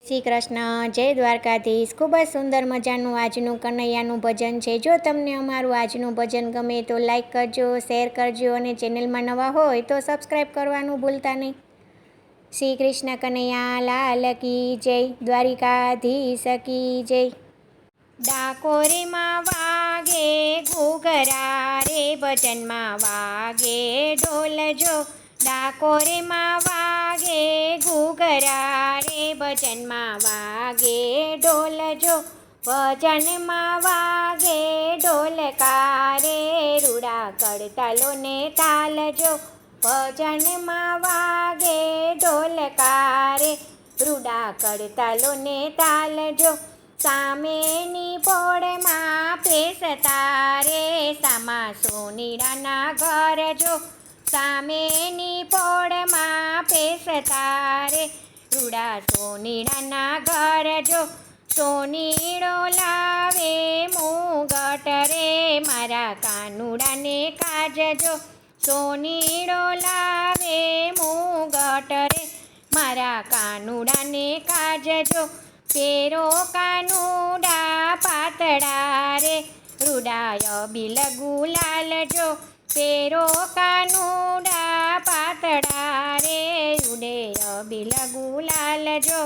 શ્રી કૃષ્ણ, જય દ્વારકાધીશ। ખૂબ જ સુંદર મજાનું આજનું કનૈયાનું ભજન છે। જો તમને અમારું આજનું ભજન ગમે તો લાઈક કરજો, શેર કરજો અને ચેનલમાં નવા હોય તો સબસ્ક્રાઈબ કરવાનું ભૂલતા નહીં। શ્રી કૃષ્ણ કનૈયા લાલ કી જય, દ્વારિકાધીશ કી જય। ડાકોરીમાં વાગે ઘૂઘરા રે, ભજનમાં વાગે ઢોલ જો। ડાકોરીમાં વાગે ઘૂઘરા રે, ભજનમાં વાગે ઢોલ જો। ભજનમાં વાગે ઢોલકા રે, રૂડા કડતાલોને તાલ જો। ભજનમાં વાગે ઢોલકા રે, રૂડા કડતાલોને તાલ જો। સામેની પોળમાં પેસતા રે, સામા સોનીડાના ઘર જો। સામેની પોળમાં પેસતા રે, રૂડા સોનીડાના ઘર જો। સોનીડો લાવે મુગટ રે, મારા કાનુડાને કાજજો। સોનીડો લાવે મુગટ રે, મારા કાનુડાને કાજજો। પેરો કાનુડા પાતળા રે, રૂડાય બિલ ગુલાલ જો। પેરો કાનુડા પાતળા રે, રૂડેય બિલ ગુલાલ જો।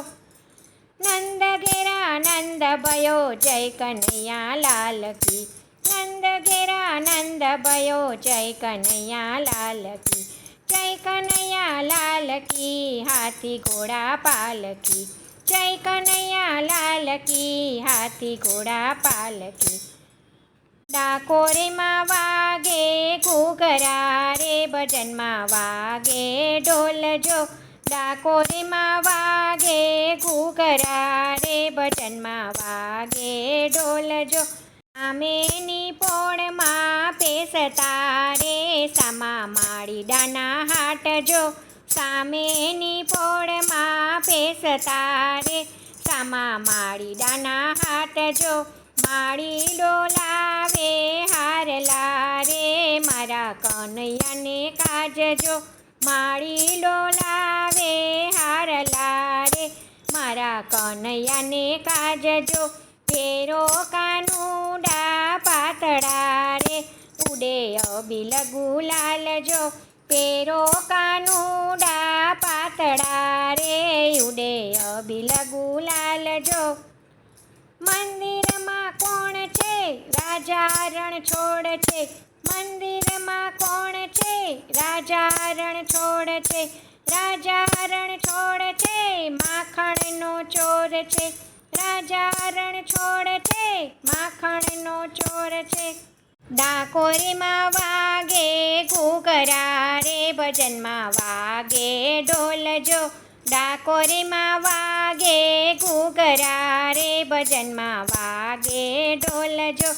નંદ ઘેરા નંદ ભયો, જય કનૈયા લાલ કી। નંદ ઘેરા નંદ ભયો, જય કનૈયા લાલ કી। જય કનૈયા લાલ કી, હાથી ઘોડા પાલકી। જય કનૈયા લાલ કી, હાથી ઘોડા પાલકી। ડાકોરીમાં વાગે ઘૂઘરા રે, ભજનમાં વાગે ઢોલ જો। ડાકોરીમાં વાગે ઘૂઘરા રે, ભજનમાં વાગે ઢોલ જો। સામેની પોળમાં પેસતા રે, સામા માળીડાના હાટ જો। સામેની પોળમાં પેસતા રે, સામા માળીડાના હાટ જો। માળીડો લાવે હારલા રે, મારા કનૈયાને કાજજો। માળીડો લાવે હારલા રે, મારા કનૈયાને કાજજો। પેરો કાનુડા પાતળા રે, ઉડે અબિલ ગુલાલ જો। પેરો કાનુડા પાતળા રે, ઉડે અબિલ ગુલાલ જો। મંદિરમાં કોણ છે? રાજા રણછોડ છે। મંદિરમાં કોણ છે? રાજા રણછોડ છે। રાજા રણછોડ છે, માખણનો ચોર છે। રાજા રણછોડ છે, માખણનો ચોર છે। ડાકોરીમાં વાગે ઘૂઘરા રે, ભજનમાં વાગે ઢોલ જો। ડાકોરીમાં વાગે ઘૂઘરા રે, ભજનમાં વાગે ઢોલ જો।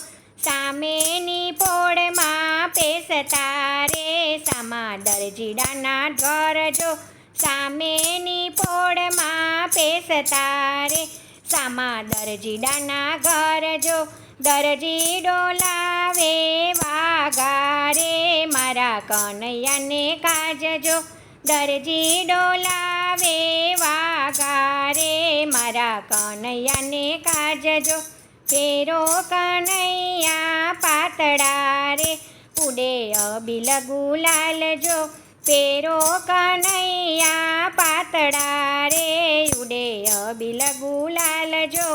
સામેની પોળમાં પેસતા રે, સામા દરજીડાના ઘર જો। સામેની પોળમાં પેસતા રે, સામા દરજીડાના ઘર જો। દરજીડો લાવે વાઘા રે, મારા કનૈયાને કાજજો। દરજીડો લાવે વાઘા રે, મારા કનૈયાને કાજજો। પેરો કનૈયા પાતળા રે, ઉડે અબિલ ગુલાલ જો। પેરો કનૈયા પાતળા રે, ઉડે અબિલ ગુલાલ જો।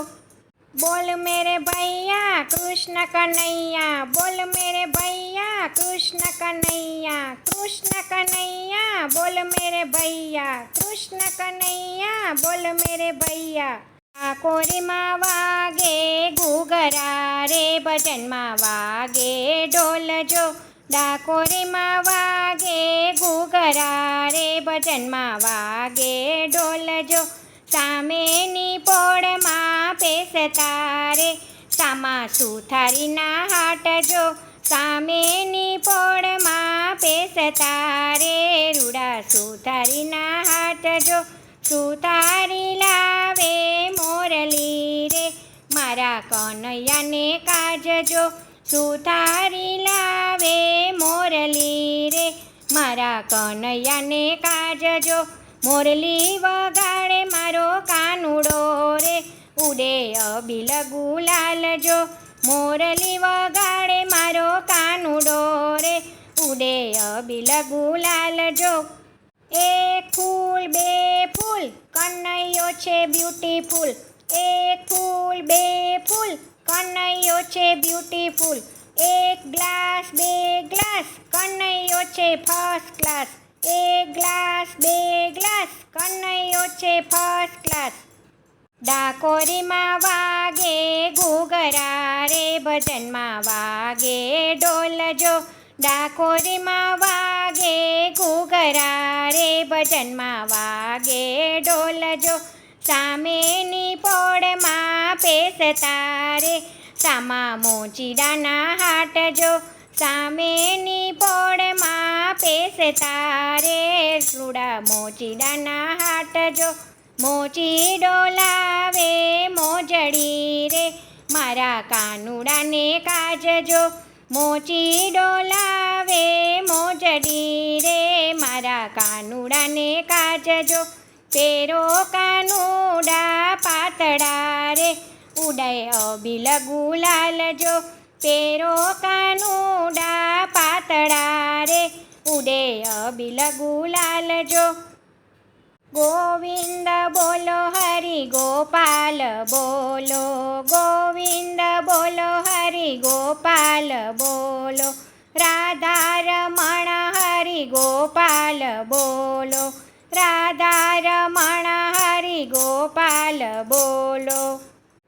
બોલ મેરે ભૈયા કૃષ્ણ કનૈયા, બોલ મેરે ભૈયા કૃષ્ણ કનૈયા। કૃષ્ણ કનૈયા બોલ મેરે ભૈયા, કૃષ્ણ કનૈયા બોલ મેરે ભૈયા। ડાકોરીમાં વાગે ઘૂઘરા રે, ભજનમાં વાગે ઢોલ જો। ડાકોરીમાં વાગે ઘૂઘરા રે, ભજનમાં વાગે ઢોલ જો। સામેની પોળમાં પેસતા રે, સામા સુથારીના હાટ જો। સામેની પોળમાં પેસતા રે, રૂડા સુથારીના હાટ જો। સુથારી લાવે મોરલી રે, મારા કનૈયાને કાજજો। સુથારી લાવે મોરલી રે, મારા કનૈયાને કાજજો। મોરલી વગાડે મારો કાનુડો ઉડે અબીલ ગુલાલ જો, મોરલી વગાડે મારો કાનુડો રે, ઉડે અબીલ ગુલાલ જો. એક ફૂલ બે ફૂલ કનૈયો છે બ્યુટીફુલ, એક ફૂલ બે ફૂલ કનૈયો છે બ્યુટીફુલ, એક ગ્લાસ બે ગ્લાસ કનૈયો છે ફર્સ્ટ ક્લાસ, એક ગ્લાસ બે ગ્લાસ કનૈયો છે ફર્સ્ટ ક્લાસ. ડાકોરીમાં વાગે ઘૂઘરા રે, ભજનમાં વાગે ઢોલ જો, ડાકોરીમાં વાગે ઘૂઘરા રે, ભજનમાં વાગે ઢોલ જો. સામેની પોળમાં પેસતા રે, સામા મોચીડાના હાટ જો, સામેની પોળમાં પેસતા રે, રૂડા મોચીડાના હાટ જો. મોચી ડોલાવે મોજડી રે, મારા કાનુડાને કાજજો, મોચી ડોલાવે મોજડી રે, મારા કાનુડાને કાજજો. પેરો કાનુડા પાતળા રે, ઉડાય અબીલ ગુલાલ જો, પેરો કાનુડા પાતળા રે, ઉડે અબીલ ગુલાલ જો. ગોવિંદ બોલો હરિ ગોપાલ બોલો, ગોવિંદ બોલો હરિ ગોપાલ બોલો, રાધા રમણ હરિ ગોપાલ બોલો, રાધા રમણ હરિ ગોપાલ બોલો.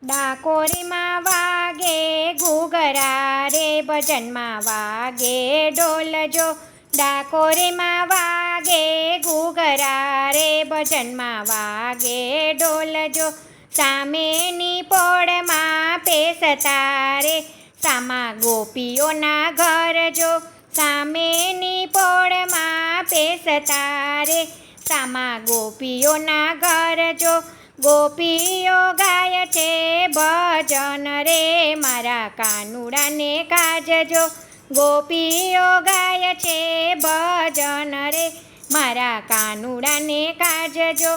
ડાકોરીમાં વાગે ઘૂઘરા રે, ભજનમાં વાગે ઢોલ જો, ડાકોરીમાં વાગે ઘૂઘરા રે, ભજનમાં વાગે ઢોલ જો. સામેની પોળમાં પેસતા રે, સામા ગોપીઓના ઘર જો, સામેની પોળમાં પેસતા રે, સામા ગોપીઓના ઘર જો. ગોપીઓ ગાય છે ભજન રે, મારા કાનુડાને કાજજો, ગોપીઓ ગાય છે ભજન રે, મારા કાનુડાને કાજજો.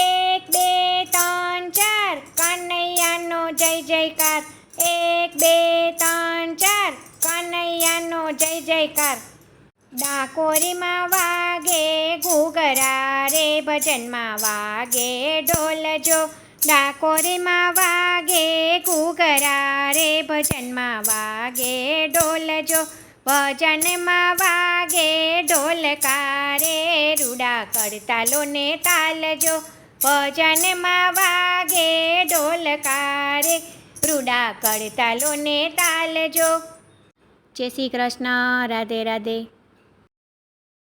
એક બે ત્રણ ચાર કનૈયાનો જય જયકાર, એક બે ત્રણ ચાર કનૈયાનો જય જયકાર. ડાકોરીમાં વાગે ઘૂઘરા રે, ભજનમાં વાગે ઢોલ જો, ડાકોરીમાં વાગે ઘૂઘરા રે, ભજનમાં વાગે ઢોલ જો. ભજનમાં વાગે ઢોલકા રે, રૂડા કડતાલોને તાલ જો, ભજનમાં વાગે ઢોલકા રે, રૂડા કડતાલોને તાલ જો. જય શ્રી કૃષ્ણ. રાધે રાધે.